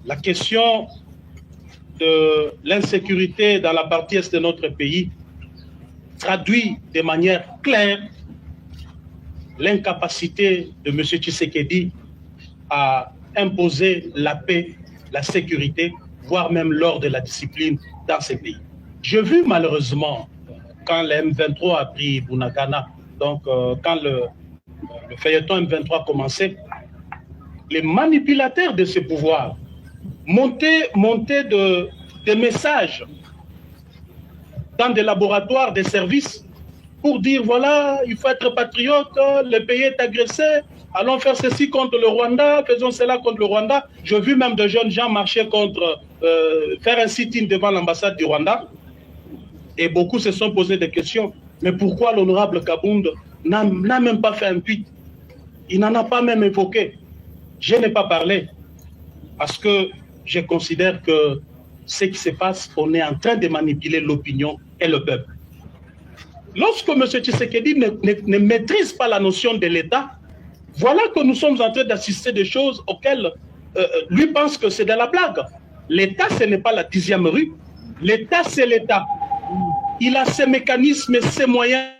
La question de l'insécurité dans la partie est de notre pays traduit de manière claire l'incapacité de M. Tshisekedi à imposer la paix, la sécurité, voire même l'ordre de la discipline dans ces pays. J'ai vu malheureusement, quand le M23 a pris Bunagana, donc quand le feuilleton M23 commençait, les manipulateurs de ce pouvoir montaient des messages dans des laboratoires, des services, pour dire voilà, il faut être patriote, le pays est agressé, allons faire ceci contre le Rwanda, faisons cela contre le Rwanda. J'ai vu même de jeunes gens marcher contre, faire un sit-in devant l'ambassade du Rwanda. Et beaucoup se sont posé des questions. Mais pourquoi l'honorable Kabound n'a même pas fait un tweet? Il n'en a pas même évoqué. Je n'ai pas parlé parce que je considère que ce qui se passe, on est en train de manipuler l'opinion et le peuple. Lorsque M. Tshisekedi ne maîtrise pas la notion de l'État, voilà que nous sommes en train d'assister des choses auxquelles lui pense que c'est de la blague. L'État, ce n'est pas la 10e rue. L'État, c'est l'État. Il a ses mécanismes et ses moyens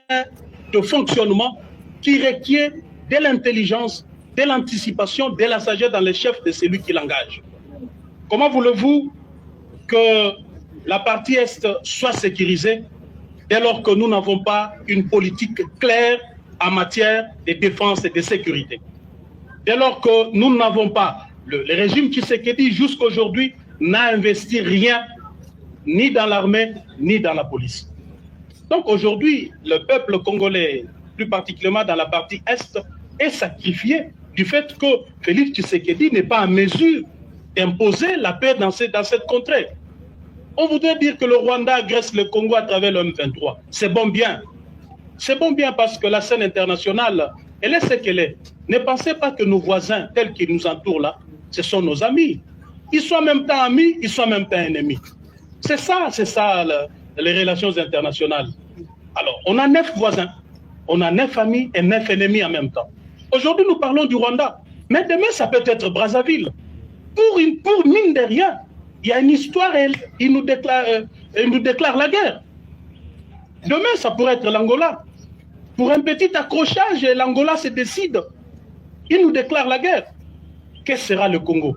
de fonctionnement qui requièrent de l'intelligence, de l'anticipation, de la sagesse dans les chefs de celui qui l'engage. Comment voulez-vous que la partie Est soit sécurisée dès lors que nous n'avons pas une politique claire en matière de défense et de sécurité? Dès lors que nous n'avons pas, le régime Tshisekedi jusqu'à aujourd'hui n'a investi rien, ni dans l'armée, ni dans la police. Donc aujourd'hui, le peuple congolais, plus particulièrement dans la partie Est, est sacrifié du fait que Félix Tshisekedi n'est pas en mesure d'imposer la paix dans cette contrée. On voudrait dire que le Rwanda agresse le Congo à travers le M23. C'est bon bien. C'est bon bien parce que la scène internationale, elle est ce qu'elle est. Ne pensez pas que nos voisins, tels qu'ils nous entourent là, ce sont nos amis. Ils sont en même temps amis, ils sont en même temps ennemis. C'est ça les relations internationales. Alors, on a 9 voisins, on a 9 amis et 9 ennemis en même temps. Aujourd'hui, nous parlons du Rwanda, mais demain, ça peut être Brazzaville. Pour mine de rien, il y a une histoire, il nous déclare la guerre. Demain, ça pourrait être l'Angola. Pour un petit accrochage, l'Angola se décide. Il nous déclare la guerre. Que sera le Congo?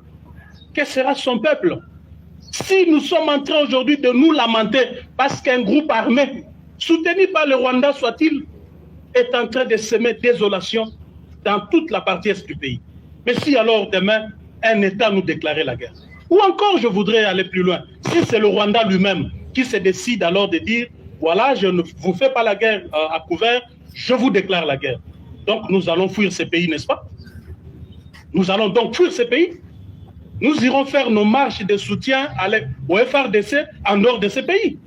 Que sera son peuple? Si nous sommes en train aujourd'hui de nous lamenter parce qu'un groupe armé, soutenu par le Rwanda soit-il, est en train de semer désolation dans toute la partie est du pays. Mais si alors demain, un État nous déclarait la guerre, ou encore je voudrais aller plus loin, si c'est le Rwanda lui-même qui se décide alors de dire, voilà, je ne vous fais pas la guerre à couvert, je vous déclare la guerre. Donc nous allons fuir ces pays, n'est-ce pas? Nous allons donc fuir ces pays. Nous irons faire nos marches de soutien au FRDC en dehors de ces pays.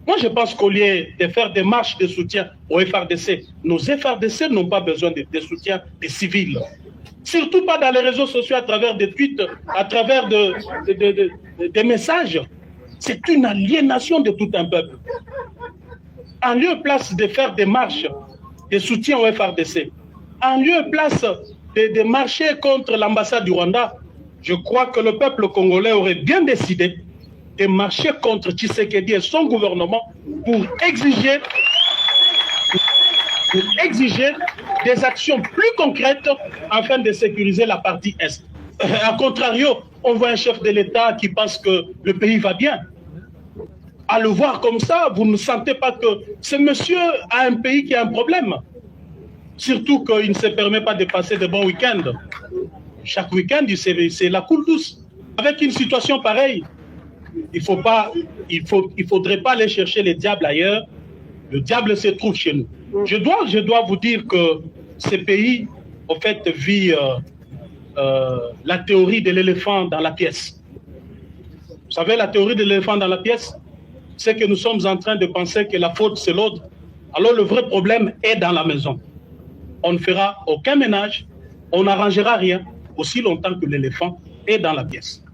Moi, je pense qu'au lieu de faire des marches de soutien au FRDC, nos FRDC n'ont pas besoin de soutien des civils. Surtout pas dans les réseaux sociaux, à travers des tweets, à travers des messages. C'est une aliénation de tout un peuple. En lieu et place de faire des marches de soutien au FRDC, en lieu et place de marcher contre l'ambassade du Rwanda, je crois que le peuple congolais aurait bien décidé de marcher contre Tshisekedi et son gouvernement pour exiger des actions plus concrètes afin de sécuriser la partie Est. A contrario, on voit un chef de l'État qui pense que le pays va bien. À le voir comme ça, vous ne sentez pas que ce monsieur a un pays qui a un problème. Surtout qu'il ne se permet pas de passer de bons week-ends. Chaque week-end, c'est la coule douce. Avec une situation pareille, il ne faudrait pas aller chercher les diables ailleurs. Le diable se trouve chez nous. Je dois vous dire que ce pays, en fait, vit la théorie de l'éléphant dans la pièce. Vous savez, la théorie de l'éléphant dans la pièce, c'est que nous sommes en train de penser que la faute, c'est l'autre. Alors le vrai problème est dans la maison. On ne fera aucun ménage, on n'arrangera rien aussi longtemps que l'éléphant est dans la pièce.